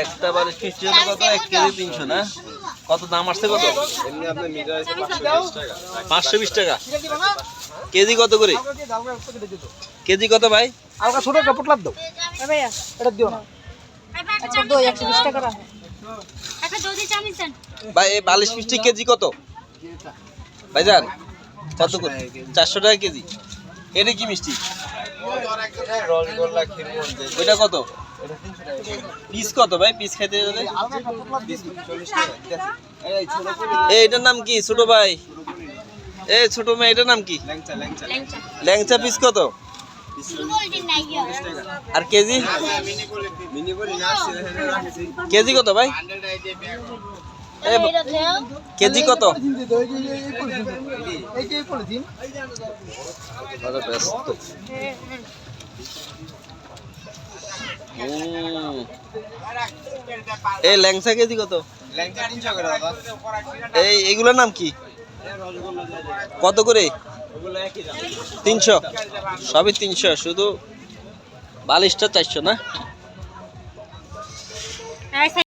একটা বালিশ মিষ্টি হলো কত? 1 কেজি 300 না? কত দাম আসছে কত? এমনি আপনি মিটার আছে 520 টাকা। 520 টাকা। কেজি কত করে? কেজি কত ভাই? আলগা ছোট একটা পোটলার দাও ভাইয়া এটা দিও না একটা দই 120 টাকা রাখো একটা দই দিয়ে চামিচ দেন ভাই এই বালিশ মিষ্টি কেজি কত? ভাইজান কত করে? 400 টাকা কেজি। এটা কি মিষ্টি? রসগোল্লা ক্ষীরমোহন ওইটা কত? পিস কত ভাই? পিস খাইতে গেলে আলগা একটা পোটলার দিও 40 টাকা। এই ছোট করে এই এটার নাম কি ছোট ভাই? এই ছোট মেয়ে এটার নাম কি? ল্যাংচা ল্যাংচা। ল্যাংচা ল্যাংচা পিস কত? আর কেজি? মিনি বলি না আছে কেজি কত ভাই? এ কেজি কত? এই যে পলিথিন আরে ব্যস্ত। এই ল্যাংচা কেজি কত? ল্যাংচা 300 করে দাদা। এই এগুলোর নাম কি? কত করে? ওগুলো একই দাম। 300। সবই 300, শুধু বালিশটা 400 না?